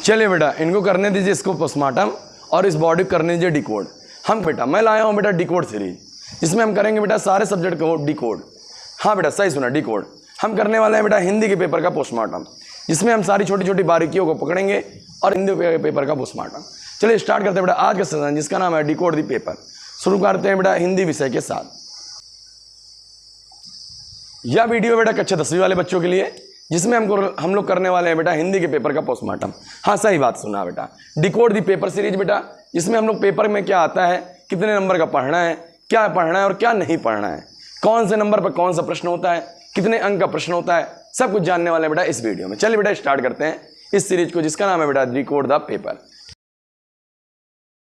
चलिए बेटा इनको करने दीजिए इसको पोस्टमार्टम और इस बॉडी को करने दीजिए डिकोड। हम बेटा मैं लाया हूँ बेटा डिकोड सीरीज, इसमें हम करेंगे बेटा सारे सब्जेक्ट को डिकोड। हाँ बेटा सही सुना, डिकोड। हम करने वाले हैं बेटा हिंदी के पेपर का पोस्टमार्टम, जिसमें हम सारी छोटी छोटी बारीकियों को पकड़ेंगे और हिंदी पेपर का पोस्टमार्टम। चलिए स्टार्ट करते हैं बेटा आज का सेशन, जिसका नाम है डिकोड द पेपर। शुरू करते हैं बेटा हिंदी विषय के साथ। यह वीडियो बेटा कक्षा 10वीं वाले बच्चों के लिए, जिसमें हम लोग करने वाले हैं बेटा हिंदी के पेपर का पोस्टमार्टम। हाँ सही बात सुना बेटा, डिकोड दी पेपर सीरीज बेटा, जिसमें हम लोग पेपर में क्या आता है, कितने नंबर का पढ़ना है, क्या पढ़ना है और क्या नहीं पढ़ना है, कौन से नंबर पर कौन सा प्रश्न होता है, कितने अंक का प्रश्न होता है, सब कुछ जानने वाले हैं बेटा इस वीडियो में। चलिए बेटा स्टार्ट करते हैं इस सीरीज को, जिसका नाम है बेटा डिकोड द पेपर।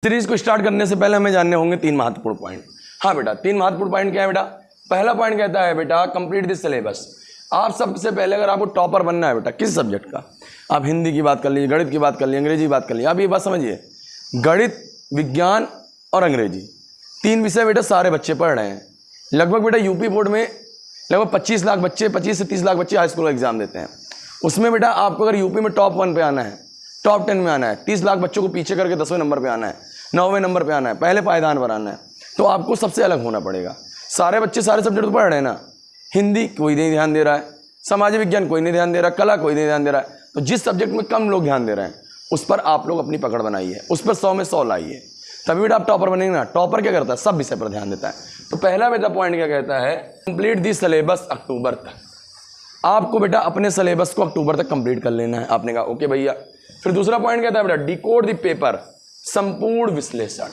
सीरीज को स्टार्ट करने से पहले हमें जानने होंगे 3 महत्वपूर्ण पॉइंट। हाँ बेटा 3 महत्वपूर्ण पॉइंट क्या है बेटा। पहला पॉइंट कहता है बेटा कंप्लीट दिस सिलेबस। आप सबसे पहले अगर आपको टॉपर बनना है बेटा किस सब्जेक्ट का, आप हिंदी की बात कर लीजिए, गणित की बात कर लीजिए, अंग्रेजी की बात कर लीजिए। आप ये बात समझिए, गणित, विज्ञान और अंग्रेजी 3 विषय बेटा सारे बच्चे पढ़ रहे हैं। लगभग बेटा यूपी बोर्ड में लगभग 25 लाख बच्चे, 25 से 30 लाख बच्चे हाई स्कूल एग्जाम देते हैं। उसमें बेटा आपको अगर यूपी में टॉप 1 पे आना है, टॉप 10 में आना है, 30 लाख बच्चों को पीछे करके 10वें नंबर पे आना है, 9वें नंबर पे आना है, पहले पायदान पर आना है, तो आपको सबसे अलग होना पड़ेगा। सारे बच्चे सारे सब्जेक्ट तो पढ़ रहे हैं ना, हिंदी कोई नहीं ध्यान दे रहा है, समाज विज्ञान कोई नहीं ध्यान दे रहा, कला कोई नहीं ध्यान दे रहा है, तो जिस सब्जेक्ट में कम लोग ध्यान दे रहे हैं उस पर आप लोग अपनी पकड़ बनाइए, उस पर 100 में 100 लाइए, तभी बेटा आप टॉपर बनेंगे ना। टॉपर क्या करता है, सब विषय पर ध्यान देता है। तो पहला बेटा पॉइंट क्या कहता है, कंप्लीट दी सिलेबस अक्टूबर तक। आपको बेटा अपने सिलेबस को अक्टूबर तक कंप्लीट कर लेना है। आपने कहा ओके भैया। फिर दूसरा पॉइंट कहता है बेटा डिकोड दी पेपर, संपूर्ण विश्लेषण।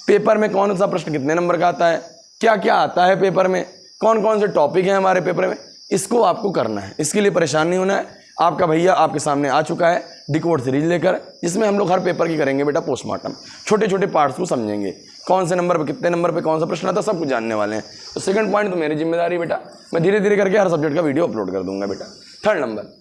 पेपर में कौन सा प्रश्न कितने नंबर का आता है, क्या क्या आता है पेपर में, कौन कौन से टॉपिक हैं हमारे पेपर में, इसको आपको करना है। इसके लिए परेशान नहीं होना है। आपका भैया आपके सामने आ चुका है डिकोड सीरीज लेकर, जिसमें हम लोग हर पेपर की करेंगे बेटा पोस्टमार्टम, छोटे छोटे पार्ट्स को समझेंगे, कौन से नंबर पर कितने नंबर पे कौन सा प्रश्न आता है, सब कुछ जानने वाले हैं। तो सेकंड पॉइंट तो मेरी जिम्मेदारी बेटा, मैं धीरे धीरे करके हर सब्जेक्ट का वीडियो अपलोड कर दूंगा बेटा। Third number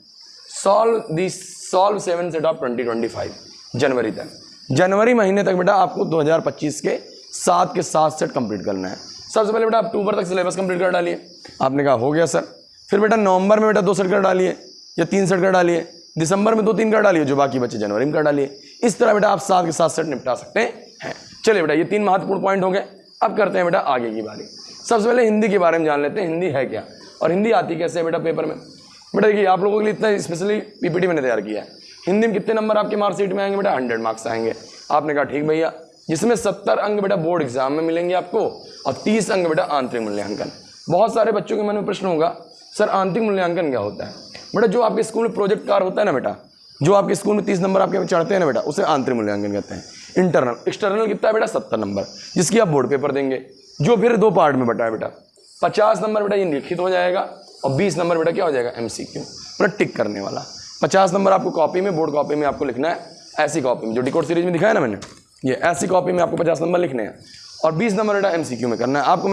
solve 7 set of 2025 जनवरी तक। जनवरी महीने तक बेटा आपको 2025 के 7 के 7 सेट कंप्लीट करना है। सबसे पहले बेटा अक्टूबर तक सिलेबस कंप्लीट कर डालिए। आपने कहा हो गया सर। फिर बेटा नवंबर में बेटा 2 सेट कर डालिए या 3 सेट कर डालिए, दिसंबर में 2-3 कर डालिए, जो बाकी बच्चे जनवरी में कर डालिए। इस तरह बेटा आप 7 के 7 सेट निपटा सकते हैं। चलिए बेटा ये 3 महत्वपूर्ण पॉइंट हो गए। अब करते हैं बेटा आगे की बारी। सबसे पहले हिंदी के बारे में जान लेते हैं, हिंदी है क्या और हिंदी आती कैसे है बेटा पेपर में। बेटा देखिए आप लोगों के लिए इतना स्पेशली पीपीटी मैंने तैयार किया है। हिंदी में कितने नंबर आपके मार्कशीट में आएंगे बेटा, 100 मार्क्स आएंगे। आपने कहा ठीक भैया, जिसमें 70 अंक बेटा बोर्ड एग्जाम में मिलेंगे आपको और 30 अंक बेटा आंतरिक मूल्यांकन। बहुत सारे बच्चों के मन में प्रश्न होगा सर आंतरिक मूल्यांकन क्या होता है। बेटा जो आपके स्कूल में प्रोजेक्ट कार्य होता है ना बेटा, जो आपके स्कूल में 30 नंबर आपके चढ़ते हैं ना बेटा, उसे आंतरिक मूल्यांकन कहते हैं। इंटरनल, एक्सटर्नल कितना है बेटा 70 नंबर, जिसकी आप बोर्ड पेपर देंगे, जो फिर 2 पार्ट में बटा है बेटा। 50 नंबर बेटा ये लिखित हो जाएगा और 20 नंबर बेटा क्या हो जाएगा MCQ, पूरा टिक करने वाला। 50 नंबर आपको कॉपी में, बोर्ड कॉपी में आपको लिखना है, ऐसी कॉपी में जो डिकोड सीरीज में दिखाया ना मैंने, ये ऐसी कॉपी में आपको 50 नंबर लिखने हैं और 20 नंबर बेटा MCQ में करना है। आपको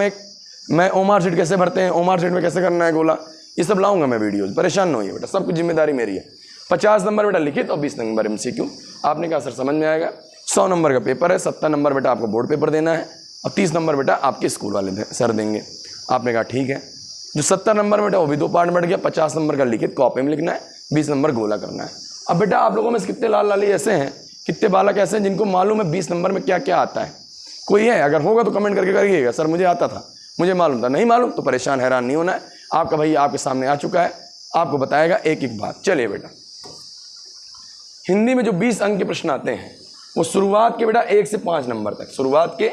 मैं ओमार शीट कैसे भरते हैं, ओमार शीट में कैसे करना है गोला, ये सब लाऊंगा मैं वीडियोस, परेशान न होइए बेटा, सब कुछ जिम्मेदारी मेरी है। 50 नंबर बेटा लिखित और 20 नंबर MCQ। आपने कहा सर समझ में आएगा। 100 नंबर का पेपर है, 70 नंबर बेटा आपको बोर्ड पेपर देना है और 30 नंबर बेटा आपके स्कूल वाले सर देंगे। आपने कहा ठीक है। जो 70 नंबर बेटा वो भी 2 पार्ट में बढ़ गया, 50 नंबर का लिखित कॉपी में लिखना है, 20 नंबर गोला करना है। अब बेटा आप लोगों में से कितने लाल लाली ऐसे हैं, कितने बालक ऐसे हैं जिनको मालूम है 20 नंबर में क्या क्या आता है। कोई है, अगर होगा तो कमेंट करके करिएगा सर मुझे आता था, मुझे मालूम था। नहीं मालूम तो परेशान हैरान नहीं होना है, आपका भैया आपके सामने आ चुका है, आपको बताएगा एक एक बात। चलिए बेटा हिंदी में जो 20 अंक के प्रश्न आते हैं वो शुरुआत के बेटा 1 से 5 नंबर तक, शुरुआत के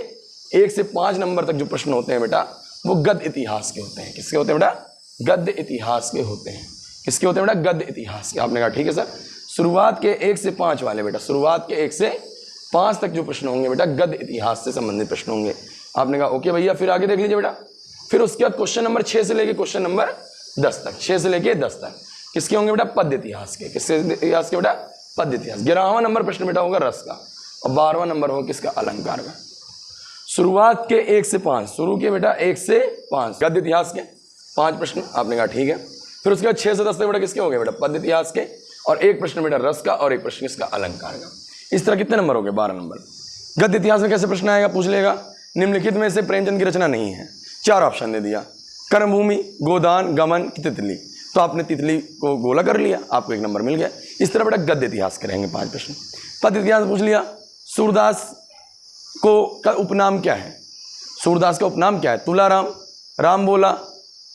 1 से 5 नंबर तक जो प्रश्न होते हैं बेटा वो गद्य इतिहास के होते हैं। किसके होते हैं बेटा, गद्य इतिहास के होते हैं। किसके होते हैं बेटा, गद्य इतिहास के। आपने कहा ठीक है सर। शुरुआत के 1 से 5 वाले बेटा, शुरुआत के 1 से 5 तक जो प्रश्न होंगे बेटा गद्य इतिहास से संबंधित प्रश्न होंगे। आपने कहा ओके भैया। फिर आगे देख लीजिए बेटा, फिर उसके बाद क्वेश्चन नंबर 6 से लेके क्वेश्चन नंबर 10 तक, 6 से लेके 10 तक किसके होंगे बेटा, पद्य इतिहास के। किसके इतिहास के बेटा, पद्य इतिहास। 11वां नंबर प्रश्न बेटा होगा रस का और 12वां नंबर होगा किसका, अलंकार का। शुरुआत के 1 से 5, शुरू के बेटा 1 से 5 गद्य इतिहास के 5 प्रश्न। आपने कहा ठीक है। फिर उसके बाद 6 से 10 तक बेटा किसके हो गए बेटा, पद्य इतिहास के, और 1 प्रश्न बेटा रस का और 1 प्रश्न किसका, अलंकार का। इस तरह कितने नंबर हो गए, 12 नंबर। गद्य इतिहास में कैसे प्रश्न आएगा, पूछ लेगा निम्नलिखित में से प्रेमचंद की रचना नहीं है। 4 ऑप्शन दे दिया, कर्मभूमि, गोदान, गमन की तितली। तो आपने तितली को गोला कर लिया, आपको 1 नंबर मिल गया। इस तरह बेटा गद्य इतिहास करेंगे 5 प्रश्न। पद इतिहास पूछ लिया। सूरदास को का उपनाम क्या है? सूरदास का उपनाम क्या है? तुलाराम, राम बोला,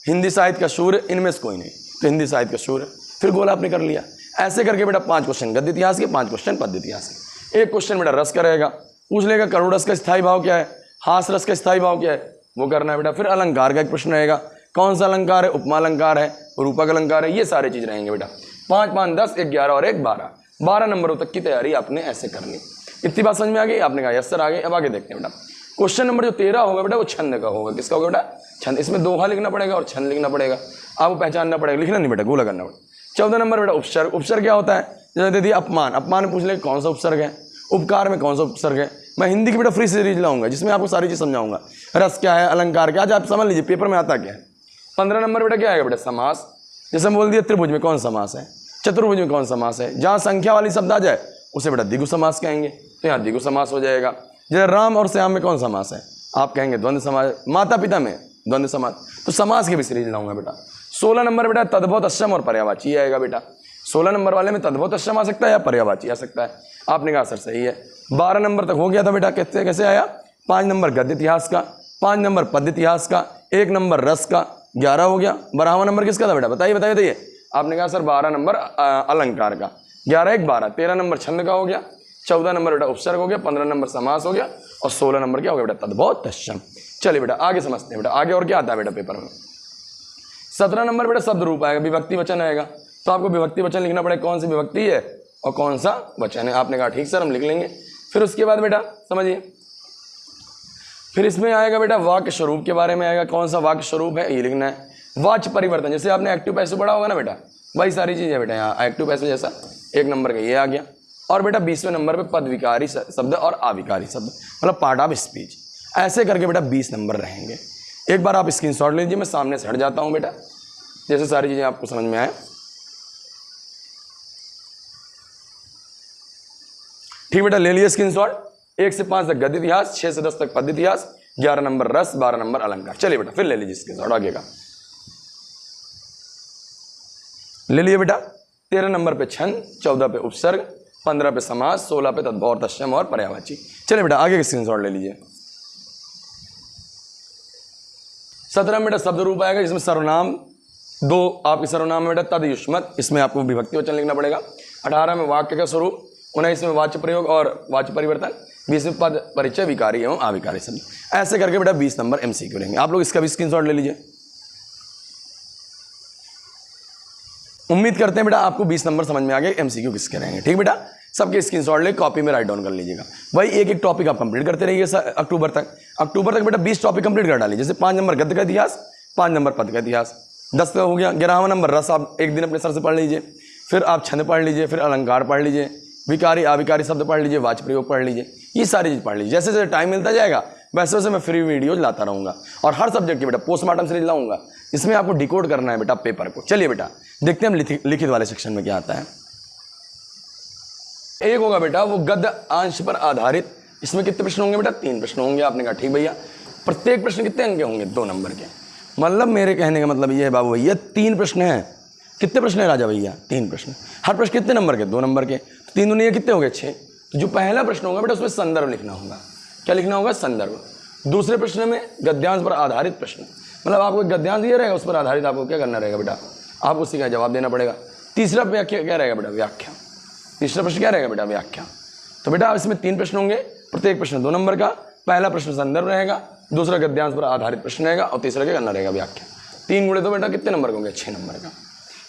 हिंदी साहित्य का शूर, इनमें से कोई नहीं, तो हिंदी साहित्य का शूर। फिर गोला आपने कर लिया। ऐसे करके बेटा 5 क्वेश्चन गद्य इतिहास के, 5 क्वेश्चन पद्य इतिहास के। एक क्वेश्चन बेटा रस का रहेगा, पूछ लेगा करुण रस का स्थायी भाव क्या है, हास रस का स्थायी भाव क्या है, वो करना है बेटा। फिर अलंकार का एक प्रश्न रहेगा, कौन सा अलंकार है, उपमा अलंकार है, रूपक अलंकार है, ये सारे चीज रहेंगे बेटा। 5 5 10 11 और 1 12, 12 नंबरों तक की तैयारी आपने ऐसे करनी। इतनी बात समझ में आ गई? आपने कहा यस सर आ गए। अब आगे देखते हैं बेटा। क्वेश्चन नंबर जो 13 होगा बेटा वो छंद का होगा। किसका होगा बेटा? छंद। इसमें दोहा लिखना पड़ेगा और छंद लिखना पड़ेगा, आपको पहचानना पड़ेगा, लिखना नहीं बेटा, गोला करना पड़ेगा। 14 नंबर बेटा उपसर्ग। उपसर्ग क्या होता है? जैसे दे दिया अपमान, अपमान में पूछ ले कौन सा उपसर्ग है, उपकार में कौन सा उपसर्ग है। मैं हिंदी की बेटा फ्री सीरीज लाऊंगा जिसमें आपको सारी चीज समझाऊंगा, रस क्या है, अलंकार क्या, आज आप समझ लीजिए पेपर में आता क्या है। 15 नंबर बेटा क्या आएगा बेटा? समास। जैसे बोल दिया त्रिभुज में कौन समास है, चतुर्भुज में कौन समास है, जहां संख्या वाली शब्द आ जाए उसे बेटा द्विगु समास कहेंगे, तो यहाँ द्विगु समास हो जाएगा। जैसे राम और श्याम में कौन समास है, आप कहेंगे द्वंद्व समास। माता पिता में द्वंद्व समास, तो समास की भी सीरीज लाऊंगा बेटा। 16 नंबर बेटा तद्भव तत्सम और पर्यायवाची आएगा बेटा। 16 नंबर वाले में तद्भव तत्सम आ सकता है या पर्यायवाची आ सकता है, आपने कहा सर सही है। 12 नंबर तक हो गया था बेटा, कैसे कैसे आया? 5 नंबर गद्य इतिहास का, 5 नंबर पद्य इतिहास का, 1 नंबर रस का, 11 हो गया। 12वां नंबर किसका था बेटा? बताइए बताइए बताइए। आपने कहा सर 12 नंबर अलंकार का, 11 1 12, 13 नंबर छंद का हो गया, 14 नंबर बेटा उपसर्ग हो गया, 15 नंबर समास हो गया और 16 नंबर क्या हो गया बेटा? तद्भव तत्सम। चलिए बेटा आगे समझते हैं बेटा, आगे और क्या आता है बेटा पेपर में। 17 नंबर बेटा शब्द रूप आएगा, विभक्ति वचन आएगा, तो आपको विभक्ति वचन लिखना पड़ेगा, कौन सी विभक्ति है और कौन सा वचन है। आपने कहा ठीक सर हम लिख लेंगे। फिर उसके बाद बेटा समझिए, फिर इसमें आएगा बेटा वाक्य स्वरूप के बारे में आएगा, कौन सा वाक्य स्वरूप है ये लिखना है। वाच्य परिवर्तन, जैसे आपने एक्टिव पैसिव पढ़ा होगा ना बेटा, वही सारी चीज़ है बेटा यहाँ। एक्टिव पैसिव जैसा 1 नंबर का ये आ गया। और बेटा 20वें नंबर पे पद विकारी शब्द और अविकारी शब्द, मतलब पार्ट ऑफ स्पीच। ऐसे करके बेटा 20 नंबर रहेंगे। एक बार आप स्क्रीनशॉट लीजिए, मैं सामने से हट जाता हूँ बेटा, जैसे सारी चीज़ें आपको समझ में आए। ठीक बेटा ले लिए स्क्रीनशॉट। 1 से 5 तक गद्य इतिहास, 6 से 10 तक पद्य इतिहास, 11 नंबर रस, 12 नंबर अलंकार। चलिए बेटा फिर ले लीजिए स्क्रीनशॉट आगे का, ले लिए बेटा। 13 नंबर पे छंद, 14 पे उपसर्ग, 15 पे समास, 16 पे तद्भव और तत्सम और पर्यायवाची। चलिए बेटा आगे का स्क्रीनशॉट ले लीजिए। 17 में बेटा शब्द रूप आएगा, जिसमें सर्वनाम 2 आपके सर्वनाम में बेटा तद युष्मत, इसमें आपको विभक्ति वचन लिखना पड़ेगा। 18 में वाक्य का स्वरूप, 19 में वाच्य प्रयोग और वाच्य परिवर्तन, 20 में पद परिचय विकारी एवं अविकारी शब्द। ऐसे करके बेटा 20 नंबर एमसीक्यू रहेंगे। आप लोग इसका भी स्क्रीनशॉट ले लीजिए। उम्मीद करते हैं बेटा आपको 20 नंबर समझ में आ गए एमसीक्यू किसके रहेंगे। ठीक बेटा, सबके स्क्रीनशॉट ले कॉपी में राइट डाउन कर लीजिएगा। भाई एक एक टॉपिक आप कंप्लीट करते रहिए अक्टूबर तक बेटा 20 टॉपिक कंप्लीट कर डालिए। जैसे 5 नंबर गद्य का इतिहास, 5 नंबर पद का इतिहास, 10 का हो गया। 11वां नंबर रस आप एक दिन अपने सर से पढ़ लीजिए, फिर आप छंद पढ़ लीजिए, फिर अलंकार पढ़ लीजिए, विकारी अविकारी शब्द पढ़ लीजिए, वाच्य प्रयोग पढ़ लीजिए, ये सारी चीज़ पढ़ लीजिए। जैसे जैसे टाइम मिलता जाएगा वैसे वैसे मैं फ्री वीडियोज लाता रहूँगा। और हर सब्जेक्ट की बेटा पोस्टमार्टम सीरीज लाऊंगा, इसमें आपको डिकोड करना है बेटा पेपर को। चलिए बेटा देखते हैं हम लिखित वाले सेक्शन में क्या आता है। एक होगा बेटा वो गद्य अंश पर आधारित, इसमें कितने प्रश्न होंगे बेटा? 3 प्रश्न होंगे। आपने कहा ठीक भैया। प्रत्येक प्रश्न कितने अंक के होंगे? 2 नंबर के। मतलब मेरे कहने का मतलब ये है बाबू भैया 3 प्रश्न हैं। कितने प्रश्न है राजा भैया? 3 प्रश्न। हर प्रश्न कितने नंबर के? 2 नंबर के। 3 दूनी कितने हो गए? 6। तो जो पहला प्रश्न होगा बेटा उसमें संदर्भ लिखना होगा। क्या लिखना होगा? संदर्भ। दूसरे प्रश्न में गद्यांश पर आधारित प्रश्न, मतलब आपको गद्यांश दिया रहेगा, उस पर आधारित आपको क्या करना रहेगा बेटा? आपको उसी का जवाब देना पड़ेगा। तीसरा व्याख्या क्या रहेगा बेटा? व्याख्या। तीसरा प्रश्न क्या रहेगा बेटा? व्याख्या। तो बेटा इसमें 3 प्रश्न होंगे, प्रत्येक प्रश्न 2 नंबर का। पहला प्रश्न संदर्भ रहेगा, दूसरा गद्यांश पर आधारित प्रश्न रहेगा और तीसरा क्या करना रहेगा? व्याख्या। 3 गुणे तो बेटा कितने नंबर के होंगे? 6 नंबर का।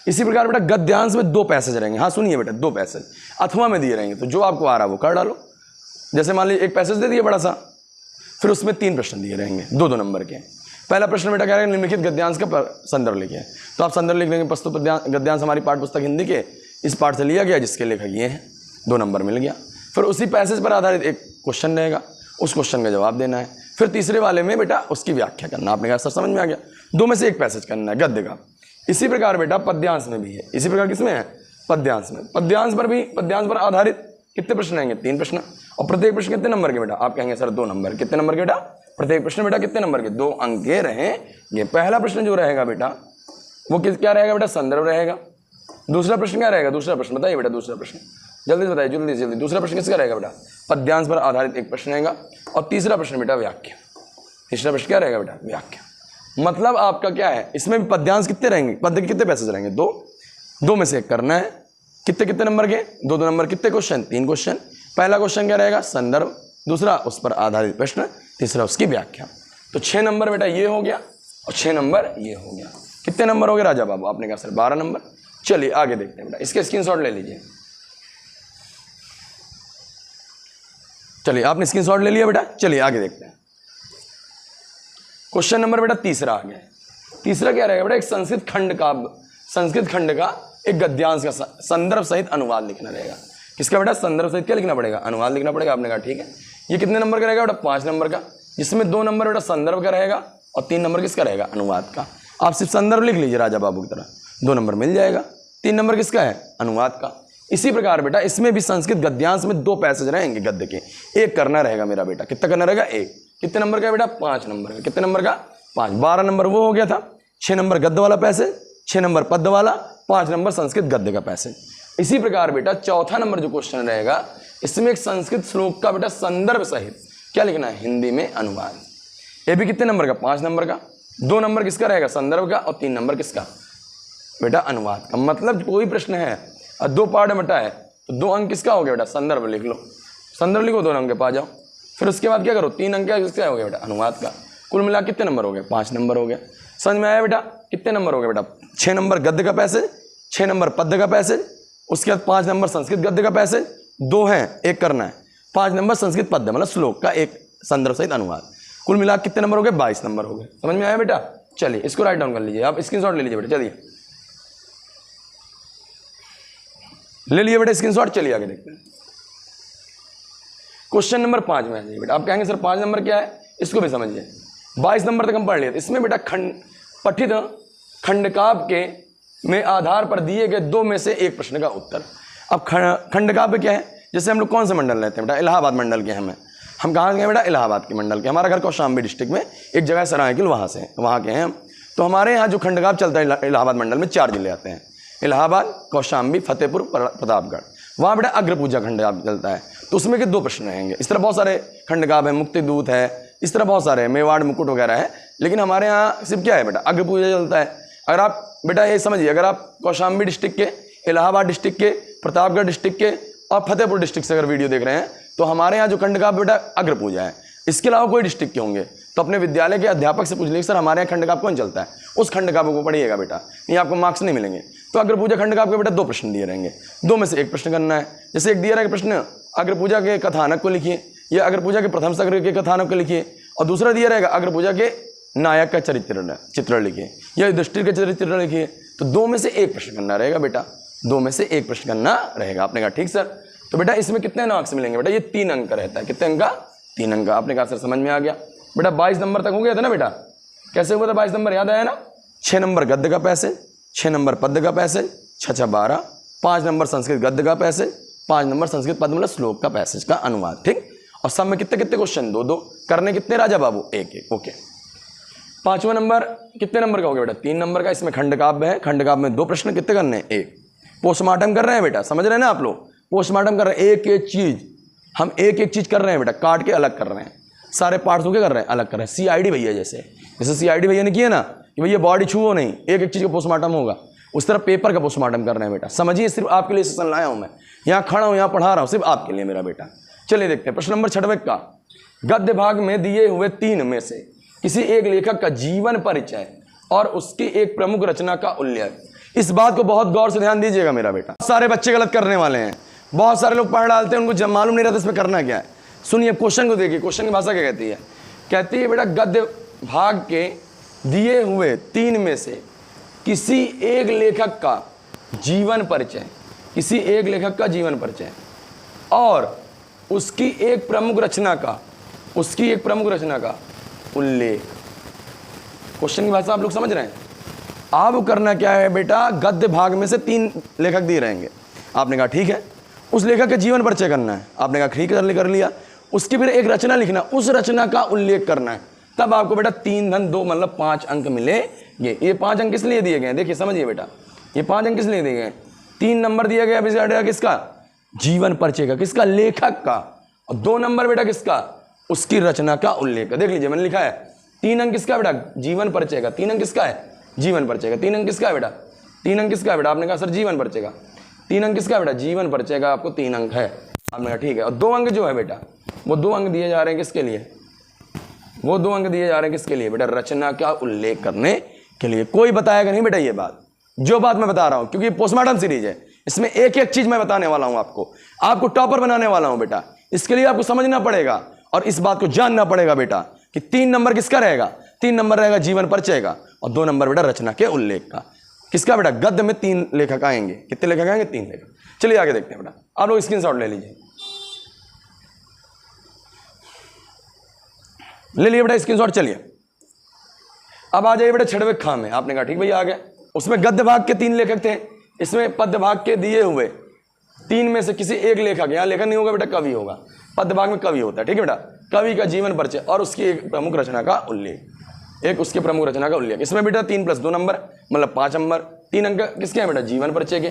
इसी प्रकार बेटा गद्यांश में 2 पैसेज रहेंगे। हाँ सुनिए बेटा, 2 पैसेज अथवा में दिए रहेंगे, तो जो आपको आ रहा है वो कर डालो। जैसे मान लीजिए एक पैसेज दे दिए बड़ा सा, फिर उसमें 3 प्रश्न दिए रहेंगे 2-2 नंबर के। पहला प्रश्न बेटा क्या रहेगा? निम्नलिखित गद्यांश का संदर्भ लिखिए, तो आप संदर्भ लिख लेंगे। प्रस्तुत गद्यांश हमारी पाठ्य पुस्तक हिंदी के इस पाठ से लिया गया, जिसके लेखक ये हैं, 2 नंबर मिल गया। फिर उसी पैसेज पर आधारित एक क्वेश्चन रहेगा, उस क्वेश्चन का जवाब देना है। फिर तीसरे वाले में बेटा उसकी व्याख्या करना। आपने कहा सर समझ में आ गया, 2 में से एक पैसेज करना है गद्य का। इसी प्रकार बेटा पद्यांश में भी है। इसी प्रकार किसमें है? पद्यांश में। पद्यांश पर भी, पद्यांश पर आधारित कितने प्रश्न आएंगे? 3 प्रश्न। और प्रत्येक प्रश्न कितने नंबर के बेटा? आप कहेंगे सर 2 नंबर। कितने नंबर के बेटा? प्रत्येक प्रश्न बेटा कितने नंबर के? 2 अंक के रहेंगे। पहला प्रश्न जो रहेगा बेटा वो क्या रहेगा बेटा? संदर्भ रहेगा। दूसरा प्रश्न क्या रहेगा? दूसरा प्रश्न बताइए बेटा। दूसरा प्रश्न जल्दी से बताइए, जल्दी जल्दी। दूसरा प्रश्न किसका रहेगा बेटा? पद्यांश पर आधारित एक प्रश्न रहेगा। और तीसरा प्रश्न बेटा व्याख्या। तीसरा प्रश्न क्या रहेगा बेटा? व्याख्या। मतलब आपका क्या है, इसमें भी पद्यांश कितने रहेंगे, पद्य के कितने पैसेज रहेंगे? दो में से एक करना है। कितने कितने नंबर के? दो नंबर। कितने क्वेश्चन? 3 क्वेश्चन। पहला क्वेश्चन क्या रहेगा? संदर्भ, दूसरा उस पर आधारित प्रश्न, तीसरा उसकी व्याख्या। तो 6 नंबर बेटा ये हो गया और 6 नंबर ये हो गया। कितने नंबर हो गए राजा बाबू? आपने कहा सर 12 नंबर। चलिए आगे देखते हैं बेटा, इसके स्क्रीनशॉट ले लीजिए। चलिए आपने स्क्रीनशॉट ले लिया बेटा, चलिए आगे देखते हैं। क्वेश्चन नंबर बेटा तीसरा आ गया। तीसरा क्या रहेगा बेटा? एक संस्कृत खंड का एक गद्यांश का संदर्भ सहित अनुवाद लिखना रहेगा। किसका बेटा? संदर्भ सहित क्या लिखना पड़ेगा? अनुवाद लिखना पड़ेगा। आपने कहा ठीक है। ये कितने नंबर का रहेगा बेटा? 5 नंबर का, जिसमें 2 नंबर बेटा संदर्भ का रहेगा और 3 नंबर किसका रहेगा? अनुवाद का। आप सिर्फ संदर्भ लिख लीजिए राजा बाबू की तरह, 2 नंबर मिल जाएगा। 3 नंबर किसका है? अनुवाद का। इसी प्रकार बेटा इसमें भी संस्कृत गद्यांश में 2 पैसेज रहेंगे गद्य के, एक करना रहेगा मेरा बेटा। कितना करना रहेगा? एक। कितने नंबर का बेटा? 5 नंबर का। कितने नंबर का? 5। 12 नंबर वो हो गया था। 6 नंबर गद्य वाला पैसेज, 6 नंबर पद्य वाला, 5 नंबर संस्कृत गद्य का पैसेज। इसी प्रकार बेटा चौथा नंबर जो क्वेश्चन रहेगा, इसमें एक संस्कृत श्लोक का बेटा संदर्भ सहित क्या लिखना है? हिंदी में अनुवाद। ये भी कितने नंबर का? 5 नंबर का। 2 नंबर किसका रहेगा? संदर्भ का, और 3 नंबर किसका? बेटा अनुवाद का। मतलब कोई प्रश्न है और 2 पार्ट में बटा है तो 2 अंक किसका हो गया बेटा? संदर्भ लिख लो, संदर्भ लिखो, 2 अंक के पा जाओ। फिर उसके बाद क्या करो? 3 अंक किसका हो गया बेटा? अनुवाद का। कुल मिला कितने नंबर हो गए? 5 नंबर हो गया। समझ में आया बेटा? कितने नंबर हो गए बेटा? 6 नंबर गद्य का पैसेज, 6 नंबर पद्य का पैसेज, उसके बाद 5 नंबर संस्कृत गद्य का पैसेज, 2 हैं, एक करना है। 5 नंबर संस्कृत पद्य मतलब श्लोक का एक संदर्भ सहित अनुवाद। कुल मिला कितने नंबर हो गए? 22 नंबर हो गए। समझ में आया बेटा? चलिए इसको राइट डाउन कर लीजिए, आप स्क्रीनशॉट ले लीजिए बेटा। चलिए ले लिए बेटा स्क्रीनशॉट। चलिए आगे देखते हैं। क्वेश्चन नंबर 5 में आ जाइए बेटा। आप कहेंगे सर 5 नंबर क्या है? इसको भी समझिए। 22 नंबर तक हम पढ़ लिए। इसमें बेटा पठित खंडकाव्य के में आधार पर दिए गए 2 में से एक प्रश्न का उत्तर। अब खंडकाव्य क्या है? जैसे हम लोग कौन से मंडल रहते हैं बेटा? इलाहाबाद मंडल के हम कहाँ गए बेटा? इलाहाबाद के मंडल के। हमारा घर कौशाम्बी डिस्ट्रिक्ट में एक जगह सरायकिल, वहाँ के हैं हम। तो हमारे यहाँ जो खंडकाव्य चलता है इलाहाबाद मंडल में 4 जिले आते हैं, इलाहाबाद, कौशाम्बी, फतेहपुर, प्रतापगढ़। वहाँ बेटा अग्र पूजा खंडकाव्य चलता है। तो उसमें के 2 प्रश्न रहेंगे। इस तरह बहुत सारे खंडकाव्य है, मुक्ति दूत है, इस तरह बहुत सारे, मेवाड़ मुकुट वगैरह है। लेकिन हमारे यहाँ सिर्फ क्या है बेटा? अग्र पूजा चलता है। अगर आप बेटा ये समझिए, अगर आप कौशाम्बी डिस्ट्रिक्ट के, इलाहाबाद डिस्ट्रिक्ट के, प्रतापगढ़ डिस्ट्रिक्ट के और फतेहपुर डिस्ट्रिक्ट से अगर वीडियो देख रहे हैं, तो हमारे यहाँ जो खंडकाव्य बेटा अग्र पूजा है। इसके अलावा कोई डिस्ट्रिक्ट के होंगे तो अपने विद्यालय के अध्यापक से पूछ लीजिए, सर हमारे यहाँ खंडकाव्य कौन चलता है? उस खंडकाव्य को पढ़िएगा बेटा, नहीं आपको मार्क्स नहीं मिलेंगे। तो अग्र पूजा खंडकाव्य के बेटा 2 प्रश्न दिए रहेंगे, 2 में से एक प्रश्न करना है। जैसे एक दिया रहेगा प्रश्न, अग्र पूजा के कथानक को लिखिए, या अग्र पूजा के प्रथम सर्ग के कथानक को लिखिए, और दूसरा दिया रहेगा अग्र पूजा के नायक का चित्र लिखिए, या युधिष्ठिर का चित्र लिखिए। तो 2 में से एक प्रश्न करना रहेगा बेटा, 2 में से एक प्रश्न करना रहेगा। आपने कहा ठीक सर। तो बेटा इसमें कितने मार्क्स मिलेंगे बेटा? ये 3 अंक का रहता है। कितने अंक का? 3 अंक का। आपने कहा सर समझ में आ गया बेटा। 22 नंबर तक हो गया था ना बेटा? कैसे हुआ था 22 नंबर? याद आया ना? 6 नंबर गद्य का पैसेज, 6 नंबर पद्य का पैसेज, 6 12, 5 नंबर संस्कृत गद्य का पैसेज, 5 नंबर संस्कृत पद्य मतलब श्लोक का पैसेज का अनुवाद। ठीक। और सब में कितने कितने क्वेश्चन? 2 करने कितने राजा बाबू? 1 ओके। 5वां नंबर कितने नंबर का हो गया बेटा? 3 नंबर का। इसमें खंडकाव्य है, खंडकाव्य में 2 प्रश्न कितने करने हैं? 1। पोस्टमार्टम कर रहे हैं बेटा, समझ रहे हैं ना आप लोग? पोस्टमार्टम कर रहे हैं, एक चीज हम एक चीज कर रहे हैं बेटा, काट के अलग कर रहे हैं, सारे पार्ट्स के कर रहे हैं, अलग कर रहे हैं। CID भैया जैसे CID भैया ने किया ना कि भैया बॉडी छुओ नहीं, एक चीज का पोस्टमार्टम होगा, उस तरह पेपर का पोस्टमार्टम कर रहे हैं बेटा। समझिए, सिर्फ आपके लिए सेशन लाया हूं मैं, यहाँ खड़ा हूं, यहाँ पढ़ा रहा हूं, सिर्फ आपके लिए मेरा बेटा। चलिए देखते हैं प्रश्न नंबर 6 का। गद्य भाग में दिए हुए 3 में से किसी एक लेखक का जीवन परिचय और उसकी एक प्रमुख रचना का उल्लेख। इस बात को बहुत गौर से ध्यान दीजिएगा मेरा बेटा। सारे बच्चे गलत करने वाले हैं, बहुत सारे लोग पढ़ डालते हैं, उनको जब मालूम नहीं रहता इसमें करना क्या है। सुनिए क्वेश्चन को देखिए, क्वेश्चन की भाषा क्या कहती है? कहती है बेटा गद्य भाग के दिए हुए 3 में से किसी एक लेखक का जीवन परिचय, किसी एक लेखक का जीवन परिचय और उसकी एक प्रमुख रचना का, उसकी एक प्रमुख रचना का उल्लेख। क्वेश्चन की भाषा आप लोग समझ रहे हैं? अब करना क्या है बेटा? गद्य भाग में से 3 लेखक दिए रहेंगे, आपने कहा ठीक है, उस लेखक का जीवन परिचय करना है, आपने कहा ठीक कर लिया। उसकी फिर एक रचना लिखना, उस रचना का उल्लेख करना है, तब आपको बेटा 3 धन 2 मतलब 5 अंक मिलेंगे। ये 5 अंक किस लिए दिए गए हैं? देखिए समझिए बेटा, ये 5 अंक किस लिए दिए गए हैं? 3 नंबर दिया गया किसका? जीवन परिचय का, किसका, लेखक का। और 2 नंबर बेटा किसका, उसकी रचना का उल्लेख। देख लीजिए मैंने लिखा है 3 अंक किसका बेटा, जीवन परिचय का। 3 अंक किसका है, जीवन परिचय का। 3 अंक किसका है बेटा, 3 अंक किसका है बेटा, आपने कहा सर जीवन परिचय का। 3 अंक किसका है बेटा, जीवन परिचय का, आपको 3 अंक है। आपने कहा ठीक है। और 2 अंक जो है बेटा, वो 2 अंक दिए जा रहे हैं किसके लिए, वो 2 अंक दिए जा रहे हैं किसके लिए बेटा, रचना का उल्लेख करने के लिए। कोई बताएगा नहीं बेटा ये बात, जो बात मैं बता रहा हूं, क्योंकि पोस्टमार्टम सीरीज है, इसमें एक एक चीज मैं बताने वाला हूं आपको टॉपर बनाने वाला हूं बेटा। इसके लिए आपको समझना पड़ेगा और इस बात को जानना पड़ेगा बेटा कि 3 नंबर किसका रहेगा, 3 नंबर रहेगा जीवन परिचय का, और 2 नंबर बेटा रचना के उल्लेख का। किसका बेटा, गद्य में 3 लेखक आएंगे। कितने लेखक आएंगे, 3 लेखक। चलिए आगे देखते हैं बेटा, आप लोग स्क्रीनशॉट ले लीजिए, ले लिए बेटा स्क्रीनशॉट। चलिए अब आ जाइए बेटा 6वें खां में। आपने कहा ठीक भैया आ गया। उसमें गद्य भाग के 3 लेखक थे, इसमें पद्य भाग के दिए हुए 3 में से किसी एक लेखक, यहां लेखक नहीं होगा बेटा, कवि होगा। पद्य भाग में कवि होता है, ठीक है बेटा। कवि का जीवन परिचय और उसकी एक प्रमुख रचना का उल्लेख, एक उसके प्रमुख रचना का उल्लेख। इसमें बेटा 3 + 2 नंबर मतलब 5 नंबर। 3 अंक किसके हैं बेटा, जीवन परिचय के,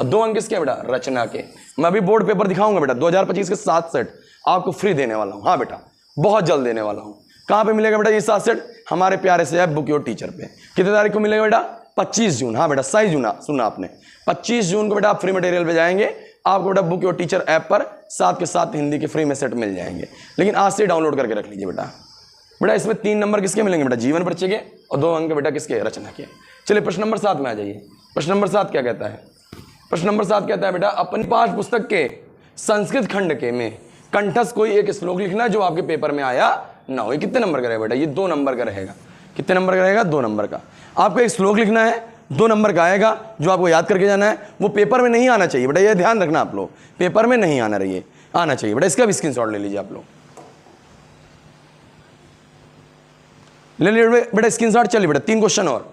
और 2 अंक किसके हैं बेटा, रचना के। मैं अभी बोर्ड पेपर दिखाऊंगा बेटा, 2025 के 7 सेट आपको फ्री देने वाला हूं। हाँ बेटा, बहुत जल्द देने वाला हूं। कहां पे मिलेगा बेटा ये 7 सेट, हमारे प्यारे से ऐप बुक योर टीचर पे। कितने तारीख को मिलेगा बेटा, 25 जून। हाँ बेटा सही सुना आपने, 25 जून को बेटा आप फ्री मटेरियल पे जाएंगे, आपको बेटा बुक योर टीचर ऐप पर 7 के 7 हिंदी के फ्री में सेट मिल जाएंगे। लेकिन आज से डाउनलोड करके रख लीजिए बेटा। इसमें 3 नंबर किसके मिलेंगे बेटा, जीवन परिचय के, और 2 अंक बेटा किसके, रचना के। चलिए प्रश्न नंबर 7 में आ जाइए। प्रश्न नंबर 7 क्या कहता है, प्रश्न नंबर 7 कहता है बेटा, अपनी पाठ्य पुस्तक के संस्कृत खंड के में कंठस्थ कोई एक श्लोक लिखना जो आपके पेपर में आया ना हो। ये कितने नंबर का रहेगा बेटा, ये 2 नंबर का रहेगा। कितने नंबर का रहेगा, 2 नंबर का। आपको एक श्लोक लिखना है, 2 नंबर का आएगा, जो आपको याद करके जाना है। वो पेपर में नहीं आना चाहिए बेटा, ये ध्यान रखना आप लोग, पेपर में नहीं आना रहिए, आना चाहिए बेटा। इसका भी स्क्रीनशॉट ले लीजिए आप लोग, ले लीजिए बेटा स्क्रीनशॉट। चलिए बेटा 3 क्वेश्चन और।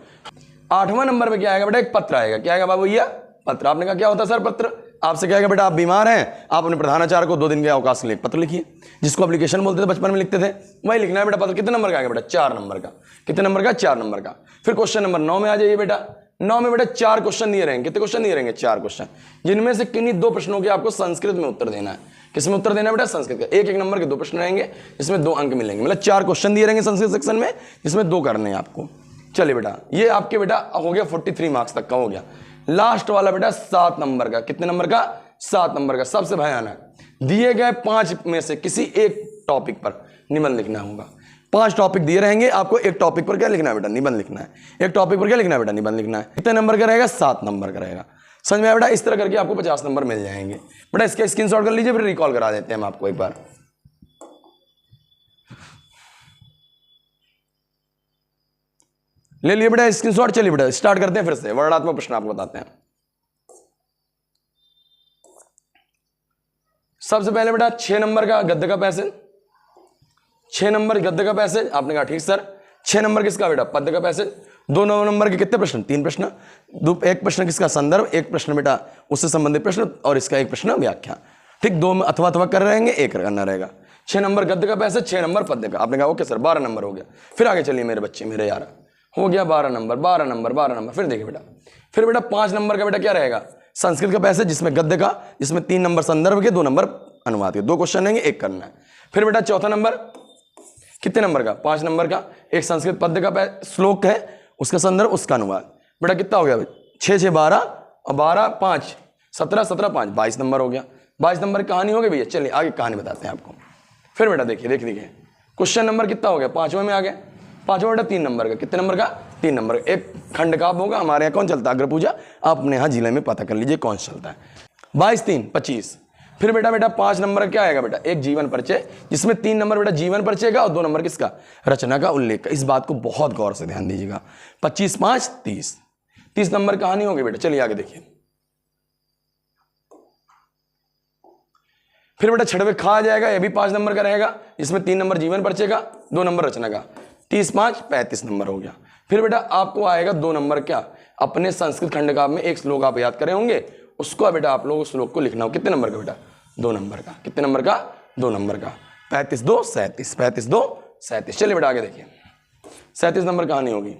8वां नंबर पे क्या आएगा बेटा, एक पत्र आएगा। क्या आएगा बाबू भैया, पत्र। आपने कहा क्या होता है सर पत्र, आपसे क्या बेटा, आप बीमार हैं, आप अपने प्रधानाचार्य को 2 दिन के अवकाश के लिए पत्र लिखिए, जिसको एप्लीकेशन बोलते थे, बचपन में लिखते थे, वही लिखना है बेटा पत्र। कितने नंबर का आएगा बेटा, 4 नंबर का। कितने नंबर का, 4 नंबर का। फिर क्वेश्चन नंबर 9 में आ जाइए बेटा। 9 में बेटा 4 क्वेश्चन दिए रहेंगे। कितने क्वेश्चन दिए रहेंगे, 4 क्वेश्चन, जिनमें से किन्हीं 2 प्रश्नों के आपको संस्कृत में उत्तर देना है। किसमें उत्तर देना है बेटा, संस्कृत का। 1-1 नंबर के 2 प्रश्न रहेंगे, इसमें 2 अंक मिलेंगे, मतलब 4 क्वेश्चन दिए रहेंगे संस्कृत सेक्शन में, जिसमें 2 करने हैं आपको। चलिए बेटा ये आपके बेटा हो गया 43 मार्क्स तक का हो गया। लास्ट वाला बेटा 7 नंबर का। कितने नंबर का, 7 नंबर का, सबसे भयानक। दिए गए 5 में से किसी एक टॉपिक पर निबंध लिखना होगा। 5 टॉपिक दिए रहेंगे, आपको एक टॉपिक पर क्या लिखना है बेटा, निबंध लिखना है। एक टॉपिक पर क्या लिखना है बेटा, निबंध लिखना है। कितने नंबर का रहेगा, 7 नंबर का रहेगा। समझ में आया बेटा, इस तरह करके आपको 50 नंबर मिल जाएंगे बेटा। इसका स्क्रीनशॉट कर लीजिए, फिर रिकॉल करा देते हैं हम आपको एक बार। ले लिए बेटा स्क्रीनशॉट। चलिए बेटा स्टार्ट करते हैं फिर से, वर्णनात्मक प्रश्न आपको बताते हैं। सबसे पहले बेटा 6 नंबर का गद्य का पैसेज, 6 नंबर गद्य का पैसेज। आपने कहा ठीक सर। 6 नंबर किसका बेटा, पद्य का पैसेज। 2 नंबर के कितने प्रश्न, 3 प्रश्न। एक प्रश्न किसका, संदर्भ। एक प्रश्न बेटा उससे संबंधित प्रश्न, और इसका एक प्रश्न व्याख्या। ठीक, 2 में अथवा कर रहेंगे, 1 करना रहेगा। 6 नंबर गद्य का पैसेज, 6 नंबर पद्य का। आपने कहा ओके सर, 12 नंबर हो गया। फिर आगे चलिए मेरे बच्चे, मेरे यार, हो गया 12 नंबर, 12 नंबर, 12 नंबर। फिर देखिए बेटा, फिर बेटा 5 नंबर का बेटा क्या रहेगा, संस्कृत का पैसेज, जिसमें गद्य का, जिसमें 3 नंबर संदर्भ के, 2 नंबर अनुवाद के। 2 क्वेश्चन रहेंगे, 1 करना है। फिर बेटा चौथा नंबर कितने नंबर का, 5 नंबर का, एक संस्कृत पद्य का श्लोक है, उसका संदर्भ, उसका अनुवाद। बेटा कितना हो गया, 6 6 12 और 12 5 17 17 5 22 नंबर हो गया। 22 नंबर की कहानी हो गई भैया। चलिए आगे कहानी बताते हैं आपको। फिर बेटा देखिए क्वेश्चन नंबर कितना हो गया, 5वें में आ गया। 5वां बेटा 3 नंबर का। कितने नंबर का, 3 नंबर का। एक खंड का होगा, हमारे यहाँ कौन चलता है, अग्र पूजा। आप अपने यहाँ जिले में पता कर लीजिए कौन चलता है। 22 3 25। फिर बेटा 5 नंबर क्या आएगा बेटा, एक जीवन परिचय, जिसमें 3 नंबर बेटा जीवन परिचय का और 2 नंबर किसका, रचना का उल्लेख का। इस बात को बहुत गौर से ध्यान दीजिएगा। 25 5 30 30 नंबर कहानी होगी बेटा। चलिए आगे देखिए। फिर बेटा 6वें खा आ जाएगा, यह भी 5 नंबर का रहेगा, जिसमें 3 नंबर जीवन परिचय का, 2 नंबर रचना का। 30 5 35 नंबर हो गया। फिर बेटा आपको आएगा 2 नंबर क्या, अपने संस्कृत खंड का में एक श्लोक आप याद करे होंगे, उसको बेटा आप लोग उस श्लोक को लिखना हो। कितने नंबर का बेटा, 2 नंबर का। कितने नंबर का, 2 नंबर का। 35 2 37 35 2 37। चलिए बेटा आगे देखिए। 37 नंबर कहानी होगी।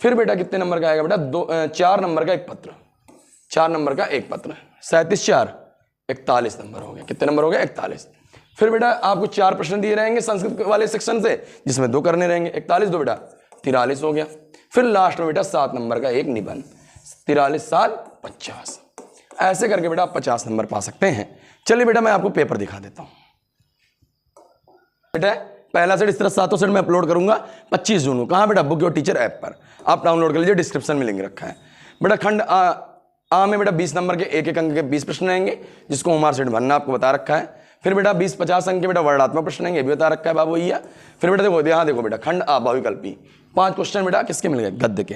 फिर बेटा कितने नंबर का आएगा बेटा, 4 नंबर का एक पत्र। 4 नंबर का एक पत्र। 37 4 41 नंबर हो गए। कितने नंबर हो गए? 41। फिर बेटा आपको 4 प्रश्न दिए रहेंगे संस्कृत वाले सेक्शन से, जिसमें 2 करने रहेंगे। 41 2 बेटा 43 हो गया। फिर लास्ट में बेटा 7 नंबर का एक निबंध, 43 7 50। ऐसे करके बेटा आप 50 नंबर पा सकते हैं। चलिए बेटा मैं आपको पेपर दिखा देता हूं। बेटा पहला सेट इस तरह 7 सेट में अपलोड करूंगा 25 जून को। कहां बेटा? बुक योर टीचर ऐप पर आप डाउनलोड कर लीजिए, डिस्क्रिप्शन में लिंक रखा है। बेटा खंड आ में बेटा 20 नंबर के एक अंक के 20 प्रश्न रहेंगे, जिसको होमवर्क सेट भरना आपको बता रखा है। फिर बेटा 20-50 अंक के बेटा वर्णात्मक प्रश्न रहेंगे, ये भी बता रखा है बाबू भैया। फिर बेटा देखो यहाँ देखो बेटा खंड आ बहुविकल्पी 5 क्वेश्चन बेटा किसके मिल गए? गद्य के,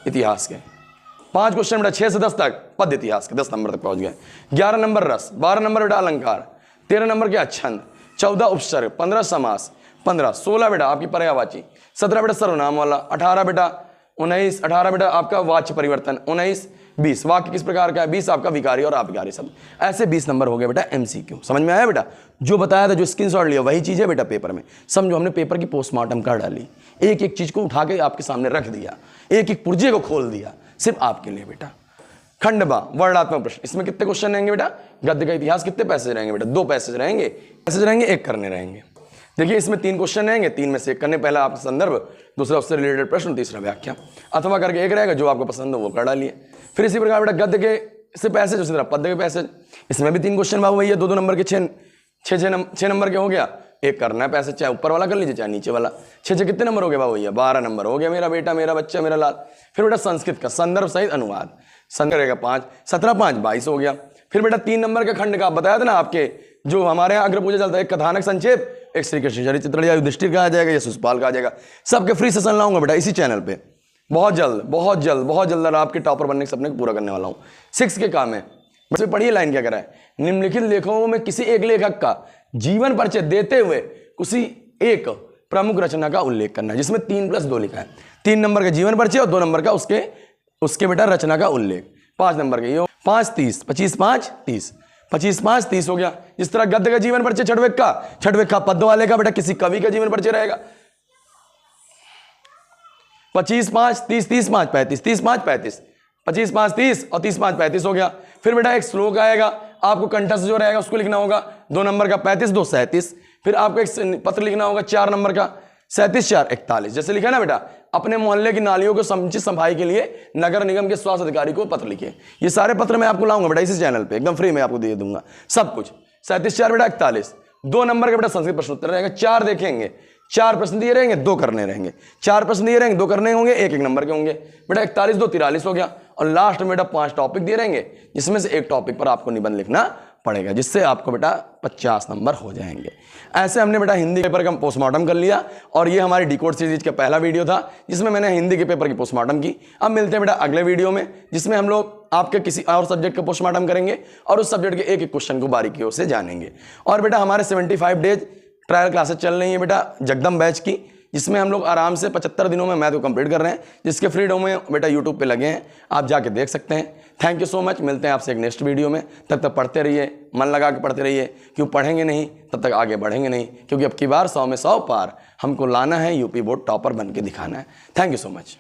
इतिहास के। 5 क्वेश्चन बेटा 6 से 10 तक पद्य इतिहास के 10 नंबर तक पहुंच गए। 11 नंबर रस, 12 नंबर बेटा अलंकार, 13 नंबर के छंद, 14 उपसर्ग, 15 समास, 15 16 बेटा आपकी पर्यायवाची, 17 बेटा सर्वनाम वाला, 18 बेटा 19 18 बेटा आपका वाच्य परिवर्तन, 19 20 वाक्य किस प्रकार का है, 20 आपका विकारी और अविकारी शब्द। ऐसे 20 नंबर हो गए बेटा एमसीक्यू। समझ में आया बेटा? जो बताया था, जो स्क्रीनशॉट लिया वही चीज है बेटा पेपर में। समझो हमने पेपर की पोस्टमार्टम कर डाली, एक एक चीज को उठा के आपके सामने रख दिया, एक एक पुर्जे को खोल दिया सिर्फ आपके लिए बेटा। खंड बा वर्णात्मक प्रश्न, इसमें कितने क्वेश्चन रहेंगे बेटा? गद्य का इतिहास कितने पैसेज रहेंगे बेटा? 2 पैसेज रहेंगे, पैसेज रहेंगे, एक करने रहेंगे। देखिए इसमें 3 क्वेश्चन रहेंगे, 3 में से एक करने, पहला आपका संदर्भ, दूसरा उससे रिलेटेड प्रश्न, तीसरा व्याख्या, अथवा करके एक रहेगा, जो आपको पसंद हो वो कर डालिए। फिर इसी प्रकार बेटा गद्य के से पैसेज, उसी तरह पद्य के पैसेज, इसमें भी 3 क्वेश्चन बाबू भैया 2-2 नंबर के 6 नंबर के हो गया, एक करना है पैसेज, चाहे ऊपर वाला कर लीजिए चाहे नीचे वाला। 6 कितने नंबर हो गए बाबू भैया? 12 नंबर हो गया मेरा बेटा, मेरा बच्चा, मेरा लाल। फिर बेटा संस्कृत का संदर्भ सहित अनुवाद, संदर्भ रहेगा 5, 17 5 22 हो गया। फिर बेटा 3 नंबर का खंड का बताया था ना आपके, जो हमारे यहाँ अग्र पूजा चलता है, एक कथानक संक्षेप, एक श्री कृष्ण चरित्र या युधिष्ठिर का आ जाएगा, या शिशुपाल का आ जाएगा। सबके फ्री सेशन लाऊंगा बेटा इसी चैनल पे, बहुत जल्द आपके टॉपर बनने के सपने को पूरा करने वाला हूँ। 6 के काम है, बस पढ़िए लाइन क्या करा है। निम्नलिखित लेखकों में किसी एक लेखक का जीवन परिचय देते हुए किसी एक प्रमुख रचना का उल्लेख करना है, जिसमें 3+2 लिखा है। 3 नंबर का जीवन परिचय और 2 नंबर का उसके बेटा रचना का उल्लेख। 5 नंबर के ये 5 30 25 5 30 25 5 30 हो गया। जिस तरह गद्य का जीवन परिचय छठवेक का पद्य वाले का बेटा किसी कवि का जीवन परिचय रहेगा। 25 5 30 30 5 35 30 5 35 25 5 30 और 30 5 35 हो गया। फिर बेटा एक श्लोक आएगा, आपको कंठस्थ जो रहेगा उसको लिखना होगा, 2 नंबर का 35 2 37। फिर आपको एक पत्र लिखना होगा 4 नंबर का 37 4 41। जैसे लिखा ना बेटा, अपने मोहल्ले की नालियों को समुचित सफाई के लिए नगर निगम के स्वास्थ्य अधिकारी को पत्र लिखे। ये सारे पत्र मैं आपको लाऊंगा बेटा इसी चैनल पे, एकदम फ्री में आपको दे दूंगा सब कुछ। 37 4 बेटा 41। 2 नंबर का बेटा संस्कृत प्रश्न उत्तर रहेगा, 4 देखेंगे, 4 प्रश्न दिए रहेंगे, 2 करने रहेंगे। 4 प्रश्न दिए रहेंगे, 2 करने होंगे, एक नंबर के होंगे बेटा। 41 2 43 हो गया। और लास्ट में बेटा 5 टॉपिक दिए रहेंगे, जिसमें से एक टॉपिक पर आपको निबंध लिखना पड़ेगा, जिससे आपको बेटा 50 नंबर हो जाएंगे। ऐसे हमने बेटा हिंदी पेपर का पोस्टमार्टम कर लिया, और ये हमारी डिकोड सीरीज का पहला वीडियो था जिसमें मैंने हिंदी के पेपर की पोस्टमार्टम की। अब मिलते हैं बेटा अगले वीडियो में, जिसमें हम लोग आपके किसी और सब्जेक्ट का पोस्टमार्टम करेंगे और उस सब्जेक्ट के एक एक क्वेश्चन को बारीकियों से जानेंगे। और बेटा हमारे 75 डेज ट्रायल क्लासेस चल रही है बेटा जगदम बैच की, जिसमें हम लोग आराम से 75 दिनों में मैथ को कंप्लीट कर रहे हैं, जिसके फ्री डेमो में बेटा यूट्यूब पे लगे हैं, आप जाके देख सकते हैं। Thank you so much. मिलते हैं आपसे एक नेक्स्ट वीडियो में, तब तक पढ़ते रहिए, मन लगा के पढ़ते रहिए। क्यों पढ़ेंगे नहीं तब तक आगे बढ़ेंगे नहीं, क्योंकि अब की बार 100 में 100 पार हमको लाना है, यूपी बोर्ड टॉपर बन के दिखाना है। Thank you so much.